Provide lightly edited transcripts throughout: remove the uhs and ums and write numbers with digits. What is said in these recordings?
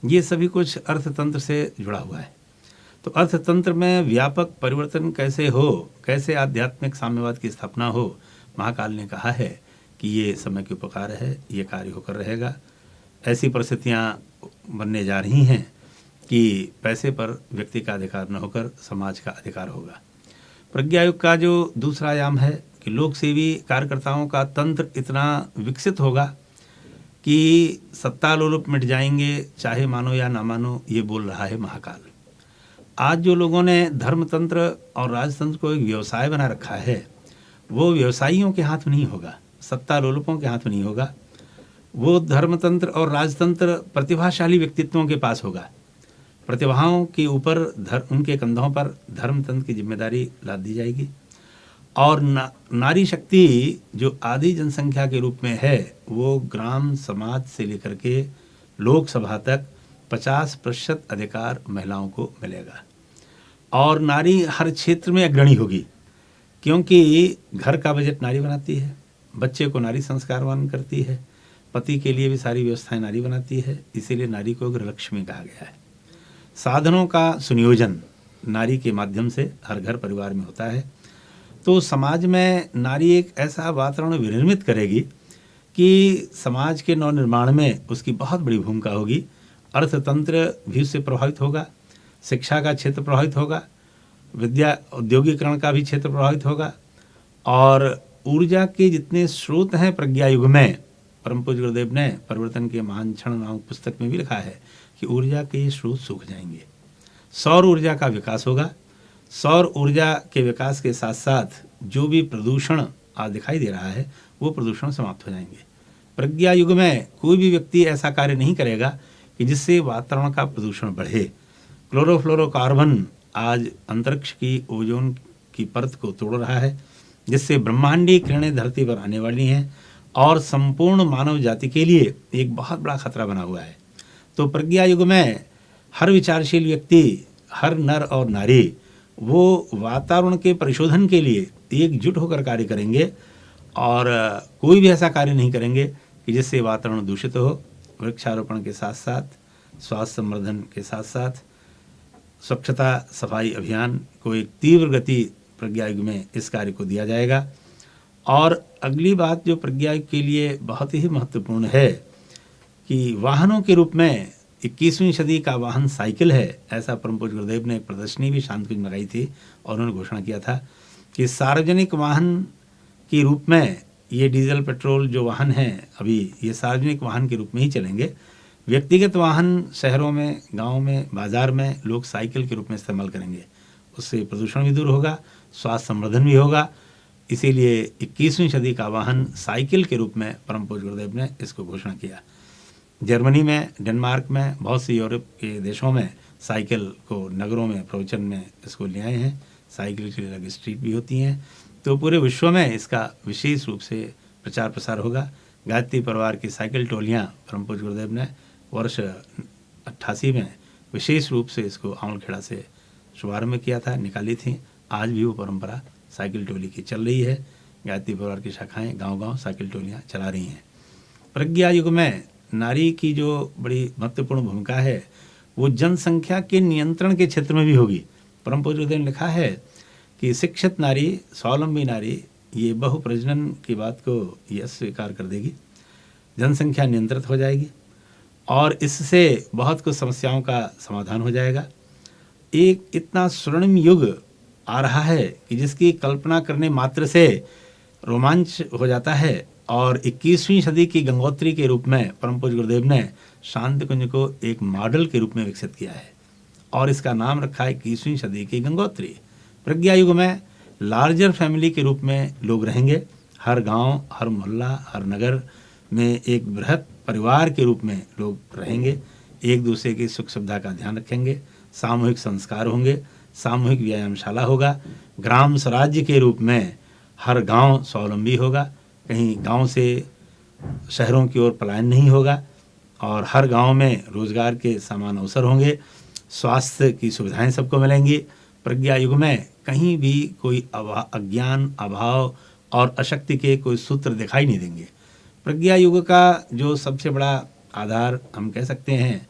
ये सभी कुछ अर्थतंत्र से जुड़ा हुआ है। तो अर्थतंत्र में व्यापक परिवर्तन कैसे हो, कैसे आध्यात्मिक साम्यवाद की स्थापना हो, महाकाल ने कहा है कि ये समय के उपकार है, ये कार्य होकर रहेगा। ऐसी परिस्थितियाँ बनने जा रही हैं कि पैसे पर व्यक्ति का अधिकार न होकर समाज का अधिकार होगा। प्रज्ञा युग का जो दूसरा आयाम है कि लोक सेवी कार्यकर्ताओं का तंत्र इतना विकसित होगा कि सत्ता लोलुप मिट जाएंगे, चाहे मानो या ना मानो, ये बोल रहा है महाकाल। आज जो लोगों ने धर्मतंत्र और राजतंत्र को एक व्यवसाय बना रखा है, वो व्यवसायियों के हाथ में नहीं होगा, सत्ता लोलुपों के हाथ में नहीं होगा। वो धर्मतंत्र और राजतंत्र प्रतिभाशाली व्यक्तित्वों के पास होगा। प्रतिभाओं के ऊपर उनके कंधों पर धर्मतंत्र की जिम्मेदारी लाद दी जाएगी और नारी शक्ति जो आदि जनसंख्या के रूप में है, वो ग्राम समाज से लेकर के लोकसभा तक 50% अधिकार महिलाओं को मिलेगा और नारी हर क्षेत्र में अग्रणी होगी, क्योंकि घर का बजट नारी बनाती है, बच्चे को नारी संस्कारवान करती है, पति के लिए भी सारी व्यवस्थाएं नारी बनाती है, इसीलिए नारी को गृहलक्ष्मी कहा गया है। साधनों का सुनियोजन नारी के माध्यम से हर घर परिवार में होता है। तो समाज में नारी एक ऐसा वातावरण विनिर्मित करेगी कि समाज के नवनिर्माण में उसकी बहुत बड़ी भूमिका होगी। अर्थतंत्र भी उससे प्रभावित होगा, शिक्षा का क्षेत्र प्रभावित होगा, विद्या औद्योगिकरण का भी क्षेत्र प्रभावित होगा और ऊर्जा के जितने स्रोत हैं प्रज्ञा युग में, परम पूज्य गुरुदेव ने परिवर्तन के महान क्षण नामक पुस्तक में भी लिखा है कि ऊर्जा के ये स्रोत सूख जाएंगे। सौर ऊर्जा का विकास होगा। सौर ऊर्जा के विकास के साथ साथ जो भी प्रदूषण आज दिखाई दे रहा है, वो प्रदूषण समाप्त हो जाएंगे। प्रज्ञा युग में कोई भी व्यक्ति ऐसा कार्य नहीं करेगा कि जिससे वातावरण का प्रदूषण बढ़े। क्लोरोफ्लोरोकार्बन आज अंतरिक्ष की ओजोन की परत को तोड़ रहा है, जिससे ब्रह्मांडीय किरणें धरती पर आने वाली हैं और संपूर्ण मानव जाति के लिए एक बहुत बड़ा खतरा बना हुआ है। तो प्रज्ञा युग में हर विचारशील व्यक्ति, हर नर और नारी, वो वातावरण के परिशोधन के लिए एकजुट होकर कार्य करेंगे और कोई भी ऐसा कार्य नहीं करेंगे कि जिससे वातावरण दूषित हो। वृक्षारोपण के साथ साथ स्वास्थ्य संवर्धन के साथ साथ स्वच्छता सफाई अभियान को एक तीव्र गति प्रज्ञा युग में इस कार्य को दिया जाएगा। और अगली बात जो प्रज्ञा युग के लिए बहुत ही महत्वपूर्ण है कि वाहनों के रूप में 21वीं सदी का वाहन साइकिल है। ऐसा परम पूज्य गुरुदेव ने एक प्रदर्शनी भी शांतकुंज में लगाई थी और उन्होंने घोषणा किया था कि सार्वजनिक वाहन के रूप में ये डीजल पेट्रोल जो वाहन हैं अभी ये सार्वजनिक वाहन के रूप में ही चलेंगे। व्यक्तिगत वाहन शहरों में, गाँव में, बाजार में लोग साइकिल के रूप में इस्तेमाल करेंगे। उससे प्रदूषण भी दूर होगा, स्वास्थ्य संवर्धन भी होगा। इसीलिए 21वीं सदी का वाहन साइकिल के रूप में परम पूज्य गुरुदेव ने इसको घोषणा किया। जर्मनी में, डेनमार्क में, बहुत सी यूरोप के देशों में साइकिल को नगरों में प्रवचन में इसको ले आए हैं। साइकिल के लिए अलग स्ट्रीट भी होती हैं। तो पूरे विश्व में इसका विशेष रूप से प्रचार प्रसार होगा। गायत्री परिवार की साइकिल टोलियाँ परम पूज्य गुरुदेव ने वर्ष 88 में विशेष रूप से इसको आंवलखेड़ा से शुभारंभ किया था, निकाली थी। आज भी वो परंपरा साइकिल टोली की चल रही है। गायत्री परिवार की शाखाएं गांव-गांव साइकिल टोलियां चला रही हैं। प्रज्ञा युग में नारी की जो बड़ी महत्वपूर्ण भूमिका है वो जनसंख्या के नियंत्रण के क्षेत्र में भी होगी। परम पूज्य गुरुदेव ने लिखा है कि शिक्षित नारी, स्वावलंबी नारी ये बहुप्रजनन की बात को ये अस्वीकार कर देगी, जनसंख्या नियंत्रित हो जाएगी और इससे बहुत कुछ समस्याओं का समाधान हो जाएगा। एक इतना स्वर्णिम युग आ रहा है कि जिसकी कल्पना करने मात्र से रोमांच हो जाता है और 21वीं सदी की गंगोत्री के रूप में परम पूज्य गुरुदेव ने शांति कुंज को एक मॉडल के रूप में विकसित किया है और इसका नाम रखा है 21वीं सदी की गंगोत्री। प्रज्ञा युग में लार्जर फैमिली के रूप में लोग रहेंगे। हर गांव, हर मोहल्ला, हर नगर में एक बृहत परिवार के रूप में लोग रहेंगे, एक दूसरे की सुख सुविधा का ध्यान रखेंगे, सामूहिक संस्कार होंगे, सामूहिक व्यायामशाला होगा। ग्राम स्वराज्य के रूप में हर गांव स्वावलंबी होगा, कहीं गांव से शहरों की ओर पलायन नहीं होगा और हर गांव में रोजगार के समान अवसर होंगे, स्वास्थ्य की सुविधाएं सबको मिलेंगी। प्रज्ञा युग में कहीं भी कोई अज्ञान, अभाव और अशक्ति के कोई सूत्र दिखाई नहीं देंगे। प्रज्ञा युग का जो सबसे बड़ा आधार हम कह सकते हैं,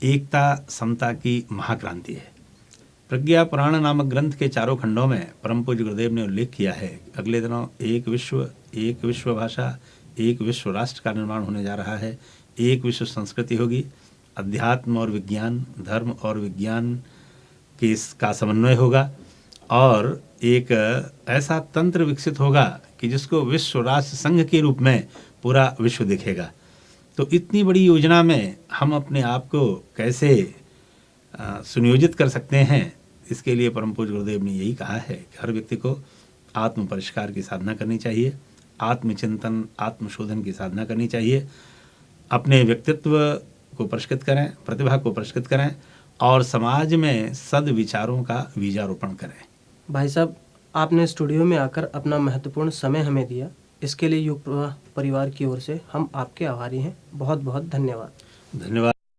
एकता समता की महाक्रांति है। प्रज्ञा पुराण नामक ग्रंथ के चारों खंडों में परम पूज्य गुरुदेव ने उल्लेख किया है कि अगले दिनों एक विश्व भाषा, एक विश्व राष्ट्र का निर्माण होने जा रहा है, एक विश्व संस्कृति होगी, अध्यात्म और विज्ञान, धर्म और विज्ञान के इसका समन्वय होगा और एक ऐसा तंत्र विकसित होगा कि जिसको विश्व राष्ट्र संघ के रूप में पूरा विश्व दिखेगा। तो इतनी बड़ी योजना में हम अपने आप को कैसे सुनियोजित कर सकते हैं, इसके लिए परम पूज्य गुरुदेव ने यही कहा है कि हर व्यक्ति को आत्म परिष्कार की साधना करनी चाहिए, आत्मचिंतन, आत्मशोधन की साधना करनी चाहिए, अपने व्यक्तित्व को परिष्कृत करें, प्रतिभा को परिष्कृत करें और समाज में सद्विचारों का बीजारोपण करें। भाई साहब, आपने स्टूडियो में आकर अपना महत्वपूर्ण समय हमें दिया, इसके लिए युग परिवार की ओर से हम आपके आभारी हैं। बहुत बहुत धन्यवाद। धन्यवाद।